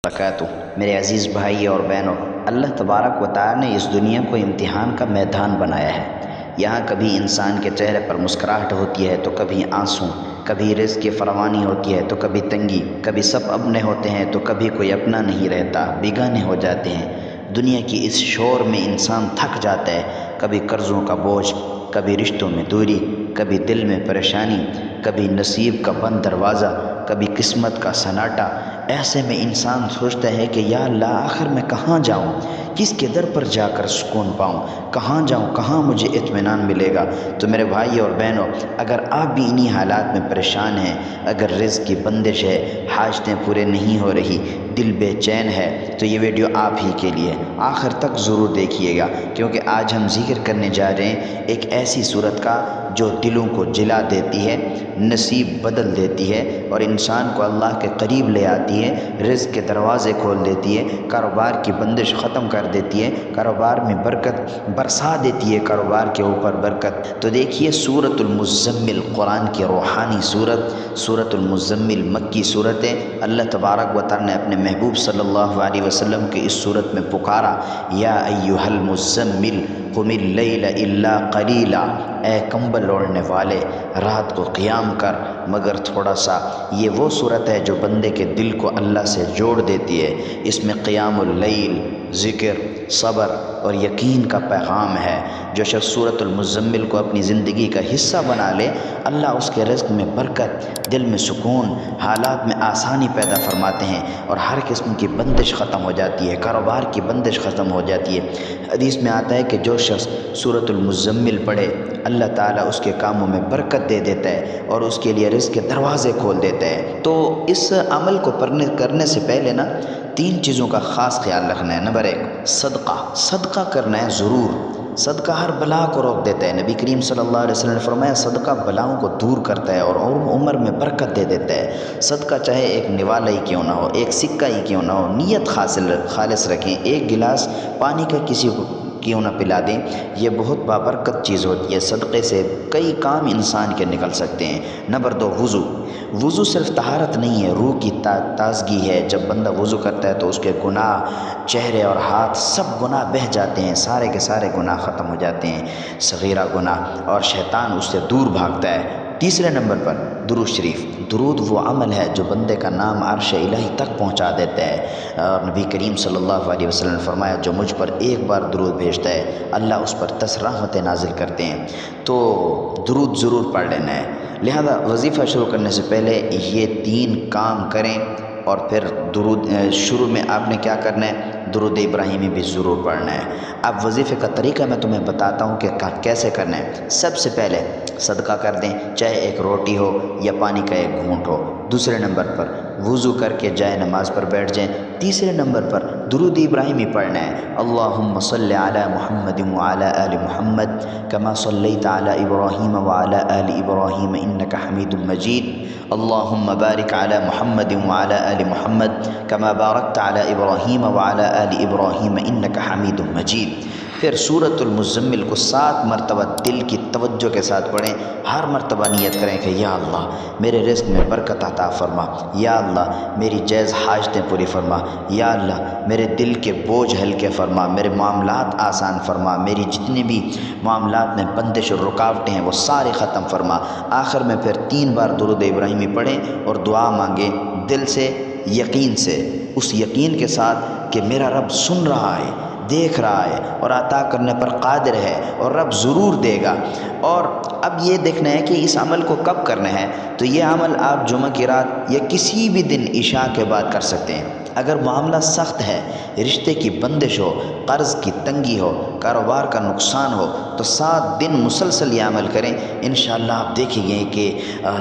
برکاتہ میرے عزیز بھائی اور بہنوں، اللہ تبارک و تعالی نے اس دنیا کو امتحان کا میدان بنایا ہے۔ یہاں کبھی انسان کے چہرے پر مسکراہٹ ہوتی ہے تو کبھی آنسو، کبھی رزق کی فراوانی ہوتی ہے تو کبھی تنگی، کبھی سب اپنے ہوتے ہیں تو کبھی کوئی اپنا نہیں رہتا، بیگانے ہو جاتے ہیں۔ دنیا کی اس شور میں انسان تھک جاتا ہے، کبھی قرضوں کا بوجھ، کبھی رشتوں میں دوری، کبھی دل میں پریشانی، کبھی نصیب کا بند دروازہ، کبھی قسمت کا سناٹا۔ ایسے میں انسان سوچتا ہے کہ یا اللہ، آخر میں کہاں جاؤں، کس کے در پر جا کر سکون پاؤں، کہاں جاؤں، کہاں مجھے اطمینان ملے گا۔ تو میرے بھائی اور بہنوں، اگر آپ بھی انہی حالات میں پریشان ہیں، اگر رزق کی بندش ہے، حاجتیں پورے نہیں ہو رہی، دل بے چین ہے، تو یہ ویڈیو آپ ہی کے لیے آخر تک ضرور دیکھیے گا، کیونکہ آج ہم ذکر کرنے جا رہے ہیں ایک ایسی صورت کا جو دلوں کو جلا دیتی ہے، نصیب بدل دیتی ہے اور انسان کو اللہ کے قریب لے آتی ہے، رزق کے دروازے کھول دیتی ہے، کاروبار کی بندش ختم کر دیتی ہے، کاروبار میں برکت برسا دیتی ہے، کاروبار کے اوپر برکت۔ تو دیکھیے سورۃ المزمل، قرآن کی روحانی سورۃ المزمل مکی صورت ہے۔ اللہ تبارک و تعالی نے اپنے محبوب صلی اللہ علیہ وسلم کے اس صورت میں پکارا، یا ایھا المزمل قم اللیل الا قلیلا، اے کمبل اوڑھنے والے، رات کو قیام کر مگر تھوڑا سا۔ یہ وہ صورت ہے جو بندے کے دل کو اللہ سے جوڑ دیتی ہے۔ اس میں قیام اللیل، ذکر، صبر اور یقین کا پیغام ہے۔ جو شخص سورۃ المزمل کو اپنی زندگی کا حصہ بنا لے، اللہ اس کے رزق میں برکت، دل میں سکون، حالات میں آسانی پیدا فرماتے ہیں اور ہر قسم کی بندش ختم ہو جاتی ہے، کاروبار کی بندش ختم ہو جاتی ہے۔ حدیث میں آتا ہے کہ جو شخص سورۃ المزمل پڑھے، اللہ تعالیٰ اس کے کاموں میں برکت دے دیتا ہے اور اس کے لیے رزق کے دروازے کھول دیتا ہے۔ تو اس عمل کو کرنے سے پہلے نا 3 چیزوں کا خاص خیال رکھنا ہے۔ نمبر 1، صدقہ کرنا ہے ضرور۔ صدقہ ہر بلا کو روک دیتا ہے۔ نبی کریم صلی اللہ علیہ وسلم نے فرمایا، صدقہ بلاؤں کو دور کرتا ہے اور عمر میں برکت دے دیتا ہے۔ صدقہ چاہے ایک نوالا ہی کیوں نہ ہو، ایک سکہ ہی کیوں نہ ہو، نیت خالص رکھیں، ایک گلاس پانی کا کسی کو کیوں نہ پلا دیں، یہ بہت بابرکت چیز ہوتی ہے۔ صدقے سے کئی کام انسان کے نکل سکتے ہیں۔ نمبر 2، وضو صرف طہارت نہیں ہے، روح کی تازگی ہے۔ جب بندہ وضو کرتا ہے تو اس کے گناہ، چہرے اور ہاتھ، سب گناہ بہہ جاتے ہیں، سارے کے سارے گناہ ختم ہو جاتے ہیں، صغیرہ گناہ، اور شیطان اس سے دور بھاگتا ہے۔ تیسرے نمبر پر درود شریف۔ درود وہ عمل ہے جو بندے کا نام عرش الہی تک پہنچا دیتا ہے۔ اور نبی کریم صلی اللہ علیہ وسلم نے فرمایا، جو مجھ پر ایک بار درود بھیجتا ہے، اللہ اس پر 10 رحمتیں نازل کرتے ہیں۔ تو درود ضرور پڑھ لینا ہے۔ لہذا وظیفہ شروع کرنے سے پہلے یہ 3 کام کریں، اور پھر درود شروع میں آپ نے کیا کرنا ہے، درود ابراہیمی بھی ضرور پڑھنا ہے۔ اب وظیفے کا طریقہ میں تمہیں بتاتا ہوں کہ کیسے کرنا ہے۔ سب سے پہلے صدقہ کر دیں، چاہے ایک روٹی ہو یا پانی کا ایک گھونٹ ہو۔ دوسرے نمبر پر وضو کر کے جائے نماز پر بیٹھ جائیں۔ تیسرے نمبر پر درود ابراہیمی پڑھنا ہے۔ اللہم صلی علی محمد وعلی آل محمد کما صلیت علی ابراہیم وعلی آل ابراہیم انک حمید مجید۔ اللہم بارک علی محمد وعلی آل محمد کما بارکت علی ابراہیم وعلی آل ابراہیم انک حمید مجید۔ پھر سورۃ المزمل کو 7 مرتبہ دل کی توجہ کے ساتھ پڑھیں۔ ہر مرتبہ نیت کریں کہ یا اللہ، میرے رزق میں برکت عطا فرما، یا اللہ میری جائز حاجتیں پوری فرما، یا اللہ میرے دل کے بوجھ ہلکے فرما، میرے معاملات آسان فرما، میری جتنے بھی معاملات میں بندش اور رکاوٹیں ہیں وہ سارے ختم فرما۔ آخر میں پھر 3 بار درود ابراہیمی پڑھیں اور دعا مانگیں دل سے، یقین سے، اس یقین کے ساتھ کہ میرا رب سن رہا ہے، دیکھ رہا ہے اور عطا کرنے پر قادر ہے اور رب ضرور دے گا۔ اور اب یہ دیکھنا ہے کہ اس عمل کو کب کرنا ہے۔ تو یہ عمل آپ جمعہ کی رات یا کسی بھی دن عشاء کے بعد کر سکتے ہیں۔ اگر معاملہ سخت ہے، رشتے کی بندش ہو، قرض کی تنگی ہو، کاروبار کا نقصان ہو، تو 7 دن مسلسل یہ عمل کریں۔ انشاءاللہ آپ دیکھیں گے کہ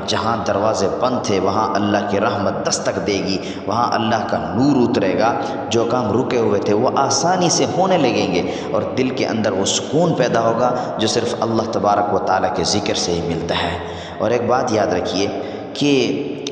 جہاں دروازے بند تھے وہاں اللہ کی رحمت دستک دے گی، وہاں اللہ کا نور اترے گا، جو کام رکے ہوئے تھے وہ آسانی سے ہونے لگیں گے اور دل کے اندر وہ سکون پیدا ہوگا جو صرف اللہ تبارک و تعالیٰ کے ذکر سے ہی ملتا ہے۔ اور ایک بات یاد رکھیے کہ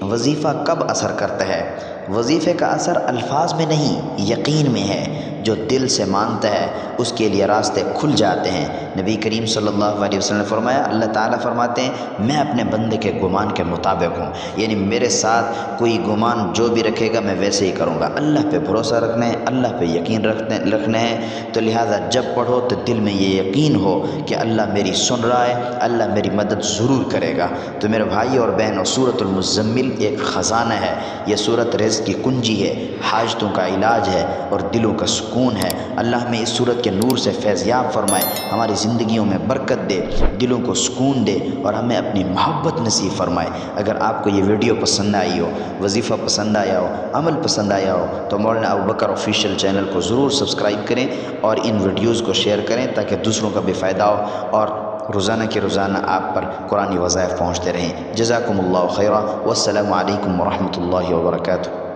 وظیفہ کب اثر کرتا ہے۔ وظیفے کا اثر الفاظ میں نہیں، یقین میں ہے۔ جو دل سے مانتا ہے اس کے لیے راستے کھل جاتے ہیں۔ نبی کریم صلی اللہ علیہ وسلم نے فرمایا، اللہ تعالیٰ فرماتے ہیں میں اپنے بندے کے گمان کے مطابق ہوں، یعنی میرے ساتھ کوئی گمان جو بھی رکھے گا میں ویسے ہی کروں گا۔ اللہ پہ بھروسہ رکھنا ہے، اللہ پہ یقین رکھنا ہے، تو لہٰذا جب پڑھو تو دل میں یہ یقین ہو کہ اللہ میری سن رہا ہے، اللہ میری مدد ضرور کرے گا۔ تو میرے بھائی اور بہنوں، سورۃ المزمل ایک خزانہ ہے، یہ سورۃ رزق کی کنجی ہے، حاجتوں کا علاج ہے اور دلوں کا سکون ہے۔ اللہ ہمیں اس سورت کے نور سے فیض یاب فرمائے، ہماری زندگیوں میں برکت دے، دلوں کو سکون دے اور ہمیں اپنی محبت نصیب فرمائے۔ اگر آپ کو یہ ویڈیو پسند آئی ہو، وظیفہ پسند آیا ہو، عمل پسند آیا ہو تو مولانا ابوبکر آفیشیل چینل کو ضرور سبسکرائب کریں اور ان ویڈیوز کو شیئر کریں تاکہ دوسروں کا بھی فائدہ ہو اور روزانہ کے روزانہ آپ پر قرآنی وظائف پہنچتے رہیں۔ جزاکم اللہ خیرا، والسلام علیکم ورحمۃ اللہ وبرکاتہ۔